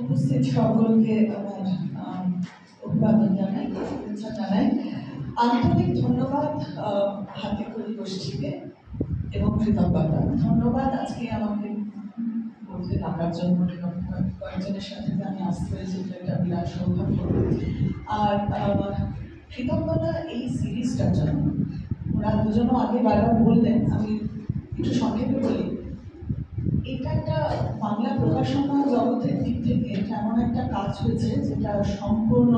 উপস্থিত সকলকে আমার অভিবাদন জানাই, শুভেচ্ছা জানাই। আন্তরিক ধন্যবাদ হাতেখড়ি গোষ্ঠীকে এবং কৃতজ্ঞতা। ধন্যবাদ আজকে আমাকে বলতে ডাকার জন্য, কয়েকজনের সাথে আমি আসতে পেরেছি, এটা বিরাট সৌভাগ্য। আর কৃতজ্ঞতা এই সিরিজটার জন্য। ওরা দুজনও আগে বারবার বললেন, আমি একটু সংক্ষেপে বলি। এটা একটা বাংলা প্রকাশনা জগতের দিক থেকে এমন একটা কাজ হয়েছে যেটা সম্পূর্ণ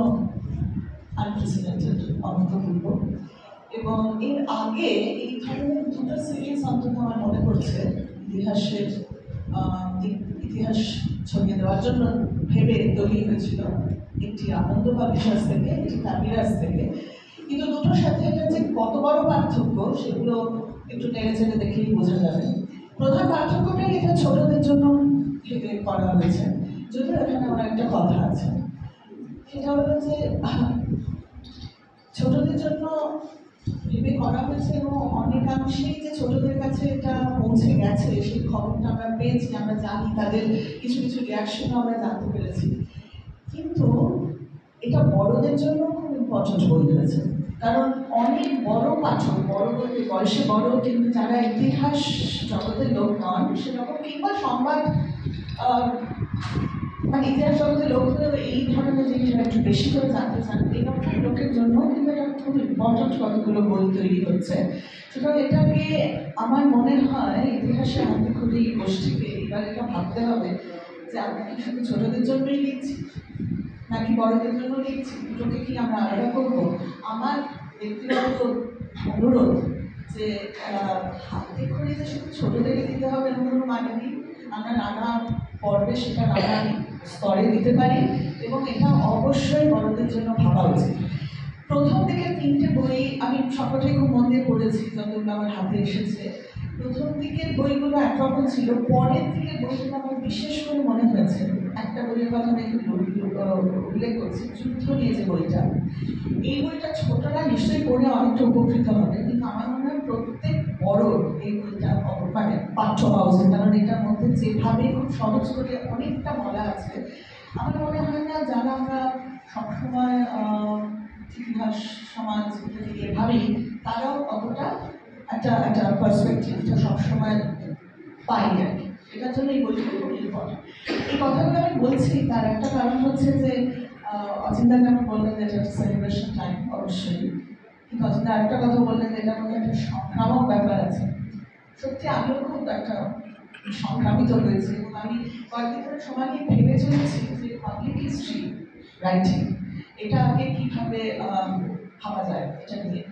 আনপ্রেসিডেন্টেড, অভূতপূর্ব। এবং এর আগে এই ধরনের দুটো সিরিজ অন্তত আমার মনে পড়ছে ইতিহাস ছড়িয়ে দেওয়ার জন্য ভেবে তৈরি হয়েছিল। একটি আনন্দ পাবলিশার্স থেকে, একটি কাবিরাজ থেকে। কিন্তু দুটোর সাথে এটা যে কত বড় পার্থক্য সেগুলো একটু নেড়ে চেড়ে দেখেই বোঝা যাবে। প্রধান পার্থক্যটাই এটা ছোটদের জন্য ভেবে করা হয়েছে, যদিও এখানে আমার একটা কথা আছে। সেটা হলো যে ছোটদের জন্য ভেবে করা হয়েছে এবং অনেকাংশেই যে ছোটদের কাছে এটা পৌঁছে গেছে সেই খবরটা আমরা পেয়েছি, আমরা জানি, তাদের কিছু কিছু রিয়াকশনও আমরা জানতে পেরেছি। কিন্তু এটা বড়দের জন্য খুব ইম্পর্টেন্ট বই হয়েছে, কারণ অনেক বড় পাঠক, বড় বলতে বয়সে বড়, কিন্তু যারা ইতিহাস জগতের লোক নন সেরকম, কিংবা সংবাদ মানে ইতিহাস জগতের লোক হলেও এই ধরনের জিনিসটা একটু বেশি করে জানতে চান, এরকম লোকের জন্য কিন্তু এটা খুব ইম্পর্টেন্ট কতগুলো বই তৈরি হচ্ছে। সুতরাং এটাকে আমার মনে হয় ইতিহাসে হাতেখড়ি গোষ্ঠীকে এবার এটা ভাবতে হবে যে আমরা কি শুধু ছোটদের জন্যই লিখছি নাকি বড়দের জন্য লিখছি, দুটোকে কি আমরা আলাদা করবো। আমার ব্যক্তিগত অনুরোধ যে হাতেখড়ি যে শুধু ছোটদেরকে দিতে হবে এমন কোনো মানে নেই। আমরা নানা পর্বে সেটা নানা স্তরে দিতে পারি এবং এটা অবশ্যই বড়দের জন্য ভাবা উচিত। প্রথম দিকে 3টে বই আমি সবটাই খুব মন দিয়ে পড়েছি, যতগুলো আমার হাতে এসেছে। প্রথম দিকের বইগুলো একরকম ছিল, পরের দিকের বইগুলো আমার বিশেষ করে মনে হয়েছে। একটা বইয়ের কথা আমি একটু উল্লেখ করছি, যুদ্ধ নিয়ে যে বইটা। এই বইটা ছোটরা নিশ্চয়ই পড়ে অনেকটা উপকৃত হবে, কিন্তু আমার মনে হয় প্রত্যেক বড় এই বইটা মানে পাঠ্য হওয়া উচিত, কারণ এটার মধ্যে যেভাবে খুব সহজ করে অনেকটা বলা আছে। আমার মনে হয় না যারা আমরা সবসময় ইতিহাস সমাজ এভাবেই, তারাও অতটা একটা পার্সপেক্টিভটা সবসময় পাই আর কি। এটার জন্য এই বইটা খুব ইম্পর্টেন্ট। এই কথাগুলো আমি বলছি তার একটা কারণ হচ্ছে যে অচিন্তা যেমন বললেন যে এটা সেলিব্রেশন টাইম, অবশ্যই, কিন্তু অচিন্তা আরেকটা কথা বললেন যে এটার মধ্যে একটা সংক্রামক ব্যাপার আছে। সত্যি আমিও খুব একটা সংক্রামিত হয়েছে এবং আমি কয়েকদিন ধরে সময় নিয়ে ভেবে চলেছি যে পাবলিক হিস্ট্রি রাইটিং এটা আগে কীভাবে ভাবা যায় এটা নিয়ে।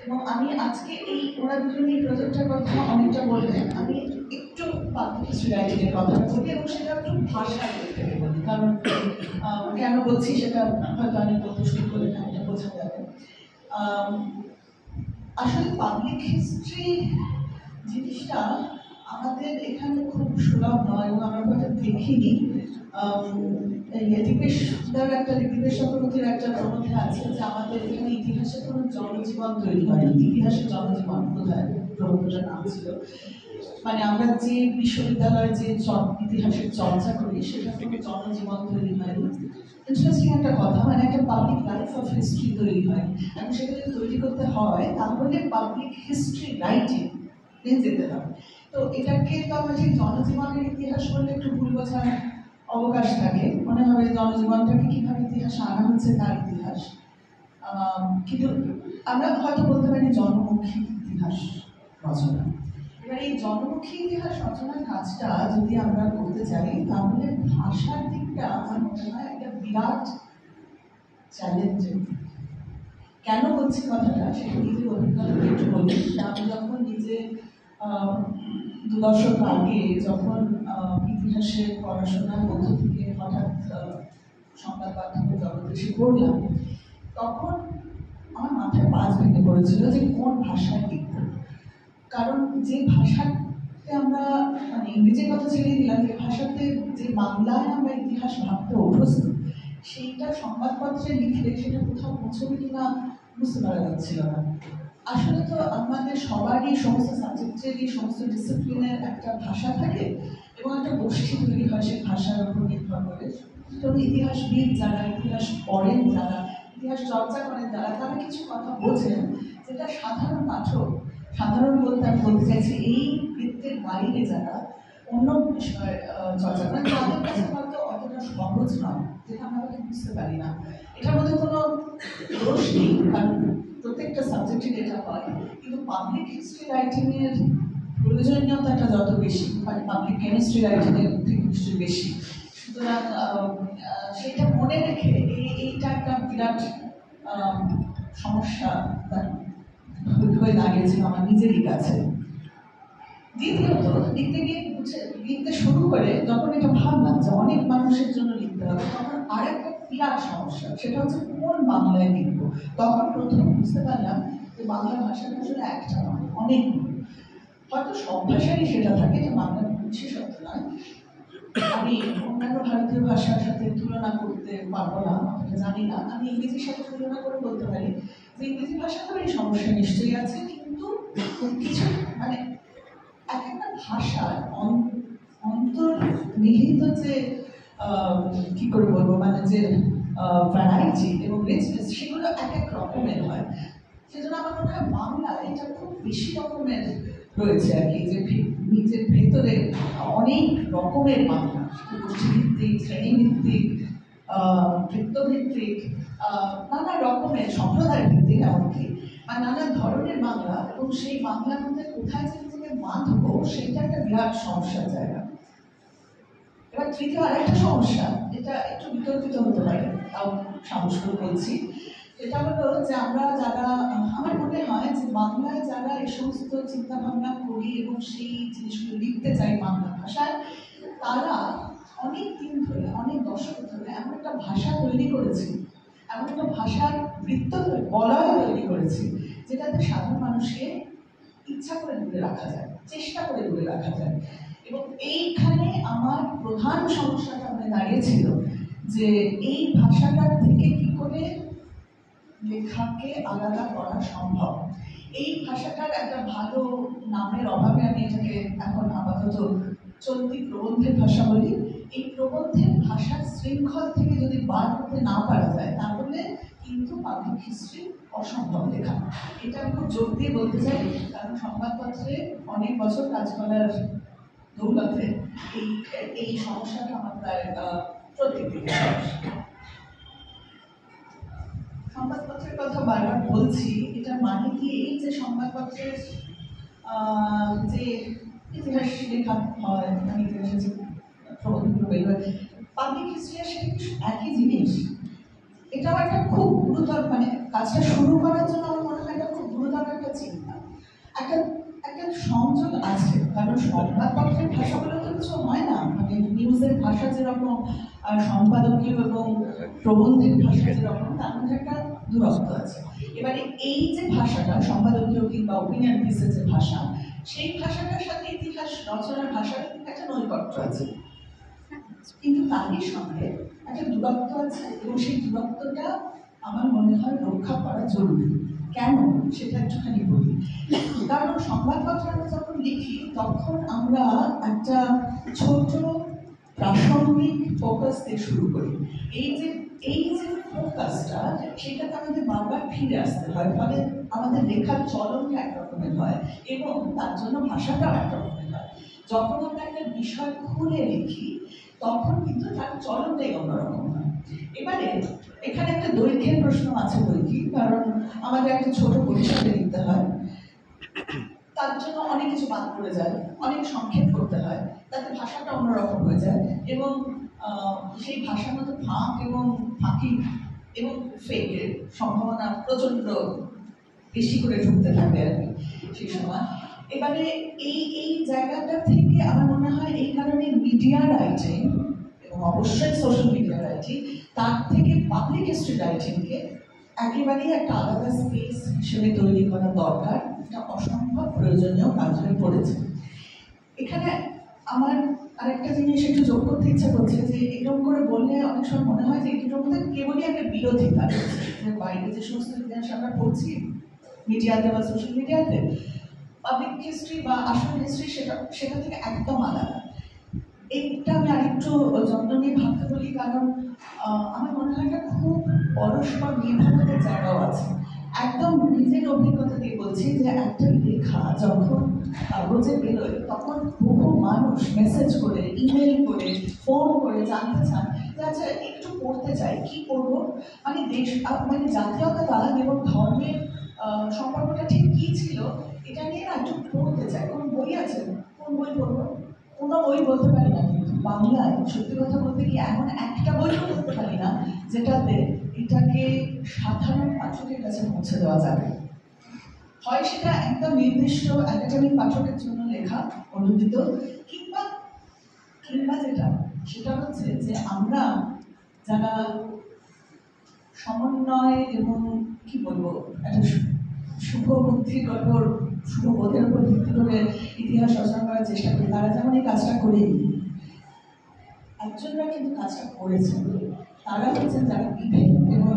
এবং আমি আজকে ওরা দুজন এই প্রজেক্টটার কথা অনেকটা বললেন, আমি একটু পাবলিক হিস্ট্রি রাইটিংয়ের কথা বলি এবং সেটা একটু ভাষার দিক থেকে বলি, কারণ কেন বলছি সেটা হয়তো আমি বলতে শুরু করে না, এটা বোঝা যাবে। আসলে পাবলিক হিস্ট্রি জিনিসটা আমাদের এখানে খুব সুলভ নয় এবং আমরা হয়তো দেখিনি। ঋগ্বেদ চক্রবর্তীর একটা প্রবন্ধে আছে যে আমাদের এখানে ইতিহাসে কোনো জনজীবন তৈরি হয়, ইতিহাসের জনজীবন বোধহয় প্রবন্ধটার নাম ছিল। মানে আমরা যে বিশ্ববিদ্যালয়ে যে ইতিহাসের চর্চা করি সেটা কোনো জনজীবন তৈরি হয়নি। ইন্টারেস্টিং একটা কথা, মানে একটা পাবলিক লাইফ অফ হিস্ট্রি তৈরি হয়। এবং সেটা যদি তৈরি করতে হয় তাহলে পাবলিক হিস্ট্রি রাইটিং যেতে হবে। তো এটাকে তো আমরা যে জনজীবনের ইতিহাস বললে একটু ভুল বোঝার অবকাশ থাকে, মনে হবে জনজীবনটাকে কীভাবে ইতিহাসে আনা হচ্ছে তার ইতিহাস। কিন্তু আমরা হয়তো বলতে পারি জনমুখী ইতিহাস রচনা। এবার এই জনমুখী ইতিহাস রচনার কাজটা যদি আমরা করতে চাই তাহলে ভাষার দিকটা আমার মনে হয় একটা বিরাট চ্যালেঞ্জিং। কেন বলছি কথাটা সেটা নিজের অভিজ্ঞতা একটু বলি। আমি যখন নিজে 2 দশক আগে যখন ইতিহাসের পড়াশোনার মধ্য থেকে হঠাৎ সংবাদ মাধ্যমের জগতে এসে পড়লাম, তখন আমার মাথায় বাজ ভেঙে পড়েছিল যে কোন ভাষায় লিখব। কারণ যে ভাষাতে আমরা মানে ইংরেজির কথা ছেড়ে দিলাম, যে ভাষাতে যে বাংলায় আমরা ইতিহাস ভাবতে অভ্যস্ত, সেইটা সংবাদপত্রে লিখলে সেটা কোথাও পৌঁছবে কিনা বুঝতে পারা যাচ্ছিল না। আসলে তো আমাদের সবারই সমস্ত সাবজেক্টেরই সমস্ত ডিসিপ্লিনের একটা ভাষা থাকে এবং একটা গোষ্ঠী তৈরি হয় সেই ভাষার উপর নির্ভর করে। তবে ইতিহাসবিদ যারা, ইতিহাস পড়েন যারা, ইতিহাস চর্চা করেন যারা, তারা কিছু কথা বোঝেন যেটা সাধারণ পাঠক, সাধারণ বলতে আমি বলতে চাইছি এই বৃত্তের বাইরে যারা অন্য বিষয় চর্চা করেন তাদের কাছে হয়তো অতটা সহজ নয়, যেটা আমরা হয়তো বুঝতে পারি না। এটার মধ্যে কোনো দোষ নেই, কারণ প্রত্যেকটা সাবজেক্টের এটা হয়, কিন্তু পাবলিক হিস্ট্রি রাইটিংয়ের প্রয়োজনীয়তাটা যত বেশি, মানে পাবলিক কেমিস্ট্রি রাইটিংয়ের থেকে নিশ্চয়ই বেশি। সুতরাং সেটা মনে রেখে এইটা একটা বিরাট সমস্যা হয়ে দাঁড়িয়েছিল আমার নিজেরই কাছে। দ্বিতীয়ত লিখতে শুরু করে যখন এটা ভাবলাম যে অনেক মানুষের জন্য লিখতে হবে, তখন আরেকটা বিরাট সমস্যা, সেটা হচ্ছে কোন বাংলায় লিখবো। তখন প্রথম বুঝতে পারলাম যে বাংলা ভাষাটা আসলে একটা নয়, অনেক, হয়তো সব ভাষারই সেটা থাকে, যে বাংলা বিশেষত্ব নয়। আমি অন্যান্য ভারতীয় ভাষার সাথে তুলনা করতে পারবো না, আপনারা জানি না। আমি ইংরেজির সাথে তুলনা করে বলতে পারি যে ইংরেজি ভাষাতেও এই সমস্যা নিশ্চয়ই আছে, কিন্তু কিছু মানে এক একটা ভাষার অন্তর্নিহিত যে কি করে বলবো, মানে যে ভ্যারাইটি এবং রিচনেস, সেগুলো এক এক রকমের হয়। সেজন্য আমার মনে হয় বাংলা এটা খুব বেশি রকমের রয়েছে আর কি, যে নিজের ভেতরে অনেক রকমের বাংলা, গোষ্ঠীভিত্তিক, শ্রেণীভিত্তিক, বৃত্তভিত্তিক, নানা রকমের সম্প্রদায় ভিত্তিক, এমনকি আর নানা ধরনের বাংলা। এবং সেই বাংলার মধ্যে কোথায় যে নিজেকে বাঁধবো, সেটা একটা বিরাট সমস্যার জায়গা। এবার তৃতীয় আরেকটা সমস্যা, এটা একটু বিতর্কিত হতে পারে, তাও সাহস করে বলছি, এটা হলো যে আমরা যারা, আমার মনে হয় যে বাংলায় যারা এই সমস্ত চিন্তা ভাবনা করি এবং সেই জিনিসগুলো লিখতে চাই বাংলা ভাষায়, তারা অনেক দিন ধরে, অনেক দশক ধরে এমন একটা ভাষা তৈরি করেছি, এমন একটা ভাষার বৃত্ত বলয় তৈরি করেছি, যেটাতে সাধারণ মানুষকে ইচ্ছা করে দূরে রাখা যায়, চেষ্টা করে দূরে রাখা যায়। এবং এইখানে আমার প্রধান সমস্যাটা মানে দাঁড়িয়েছিল যে এই ভাষাটার থেকে কি করে লেখাকে আলাদা করা সম্ভব। এই ভাষাটার একটা ভালো নামের অভাবে আমি এটাকে এখন আপাতত চলতি প্রবন্ধের ভাষা বলি। এই প্রবন্ধের ভাষার শৃঙ্খল থেকে যদি বার করতে না পারা যায়, তাহলে কিন্তু পাবলিক হিস্ট্রি অসম্ভব লেখা। এটা আমি খুব জোর দিয়ে বলতে চাই, কারণ সংবাদপত্রে অনেক বছর কাজ করার দৌলতে এই সমস্যাটা আমার প্রায় প্রত্যেক সংবাদপত্রের কথা বারবার বলছি। এটা মানে কি এই যে সংবাদপত্রের যে ইতিহাস লেখা হয়, মানে ইতিহাসের যে প্রবন্ধগুলো বেরোয়, পাবলিক হিস্ট্রি সেটা একই জিনিস। এটা আমার একটা খুব গুরুতর, মানে কাজটা শুরু করার জন্য আমার মনে হয় এটা খুব গুরুতর একটা চিন্তা। একটা একটা সংযোগ আছে, কারণ সংবাদপত্রের ভাষাগুলো তো কিছু হয় না, মানে নিউজের ভাষা যেরকম আর সম্পাদকীয় এবং প্রবন্ধের ভাষা যেরকম, তার মধ্যে একটা দূরত্ব আছে। এবারে এই যে ভাষাটা সম্পাদকীয় কিংবা ওপিনিয়ন পিসের যে ভাষা, সেই ভাষাটার সাথে ইতিহাস রচনার ভাষার একটা নৈকট্য আছে, কিন্তু তারই সঙ্গে একটা দূরত্ব আছে, এবং সেই দূরত্বটা আমার মনে হয় রক্ষা করা জরুরি। কেন সেটা একটুখানি বলি। কারণ সংবাদপত্র আমরা যখন লিখি, তখন আমরা একটা ছোট প্রাসঙ্গিক ফোকাস দিয়ে শুরু করি। এই যে ফোকাসটা, সেটাতে আমাদের বারবার ফিরে আসতে হয়, ফলে আমাদের লেখার চলনটা একরকমের হয় এবং তার জন্য ভাষাটাও একরকমের হয়। যখন আমরা একটা বিষয় খুলে লিখি, তখন কিন্তু তার চলনটাই অন্যরকম হয়। এবারে এখানে একটা দৈর্ঘ্যের প্রশ্ন আছে বইকি, কারণ আমাদের একটা ছোট পরিসরে লিখতে হয়, তার জন্য অনেক কিছু বাদ পড়ে যায়, অনেক সংক্ষেপ করতে হয়, তাতে ভাষাটা অন্যরকম হয়ে যায় এবং সেই ভাষার মধ্যে ফাঁক এবং ফাঁকি এবং ফেকের সম্ভাবনা প্রচণ্ড বেশি করে ঢুকতে থাকে আর কি সেই সময়। এবারে এই জায়গাটা থেকে আমার মনে হয় এই কারণে মিডিয়া রাইটিং এবং অবশ্যই সোশ্যাল মিডিয়া রাইটিং, তার থেকে পাবলিক হিস্ট্রি রাইটিংকে একেবারেই একটা আলাদা স্পেস হিসেবে তৈরি করা দরকার। এটা অসম্ভব প্রয়োজনীয় কাজ হয়ে পড়েছে। এখানে আমার আরেকটা জিনিস একটু যোগ করতে ইচ্ছা করছে, যে এরকম করে বললে অনেক সময় মনে হয় যে এগুলোর মধ্যে কেবলই একটা বিরোধিতা রয়েছে, যে বাইরে যে সমস্ত ইতিহাস আমরা পড়ছি মিডিয়াতে বা সোশ্যাল মিডিয়াতে, পাবলিক হিস্ট্রি বা আসল হিস্ট্রি সেটা থেকে একদম আলাদা। এইটা আমি আরেকটু যত্ন নিয়ে ভাবতে বলি, কারণ আমার মনে হয় এটা খুব পরস্পর নির্ভরতার জায়গাও আছে। একদম নিজের অভিজ্ঞতা দিয়ে বলছি যে একটা লেখা যখন কাগজে বেরোয় তখন বহু মানুষ মেসেজ করে, ইমেল করে, ফোন করে জানতে চান যে আচ্ছা একটু পড়তে চাই, কি করবো, মানে দেশ মানে জাতীয়তাবাদ এবং ধর্মের সম্পর্কটা ঠিক কি ছিল এটা নিয়ে না একটু পড়তে চাই। কোন বই আছে, কোন বই পড়বো, কোনো বই বলতে পারি না, কিন্তু বাংলায় সত্যি কথা বলতে কি এমন একটা বইও বলতে পারি না যেটাতে এটাকে সাধারণ পাঠকের কাছে পৌঁছে দেওয়া যাবে। হয় সেটা একটা নির্দিষ্ট একাডেমিক পাঠকের জন্য লেখা, অনুদিত, কিংবা কিংবা যেটা সেটা হচ্ছে যে আমরা যারা সমন্বয় এবং কি বলবো একটা শুভ বুদ্ধির উপর, শুভ বোধের উপর ভিত্তি করে ইতিহাস রচনা করার চেষ্টা করি, তারা যেমন এই কাজটা করেনি, একজনরা কিন্তু কাজটা করেছেন। তারা হচ্ছেন যারা বিভেদ এবং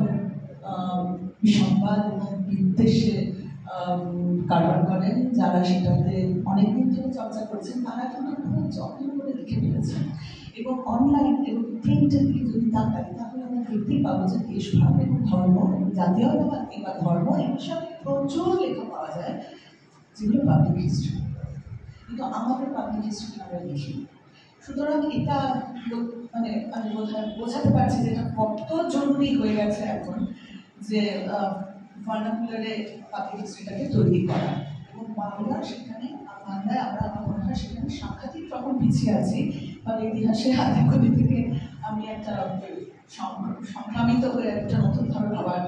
সংবাদ এবং বিদ্বেষে কারবার করেন, যারা সেটাতে অনেকদিন ধরে চর্চা করছেন, তারা কিন্তু খুব যত্ন করে লিখে ফেলেছেন। এবং অনলাইন এবং প্রিন্টের দিকে যদি তাকাই তাহলে আমরা দেখতেই পাবো যে দেশভাব এবং ধর্ম, জাতীয়তাবাদ কিংবা ধর্ম এই বিষয়ে প্রচুর লেখা পাওয়া যায়, যেগুলো পাবলিক হিস্ট্রি, কিন্তু আমাদের পাবলিক হিস্ট্রি আমরা লিখি। সুতরাং এটা মানে আমি বোঝাতে পারছি যে এটা কত জরুরি হয়ে গেছে এখন, যে ভার্নাকুলারে পাবলিক হিস্ট্রিটাকে তৈরি করা। এবং বাংলা সেখানে, বাংলায় আমরা আমার মনে হয় সেখানে সাংঘাতিক রকম পিছিয়ে আছি, মানে ইতিহাসের হাতে থেকে আমি একটা সংক্রামিত হয়ে একটা নতুন ধরনের আবার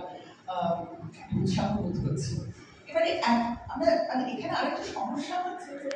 উৎসাহ বোধ করছি। এবারে আমরা মানে এখানে আরেকটা সমস্যা হচ্ছে যে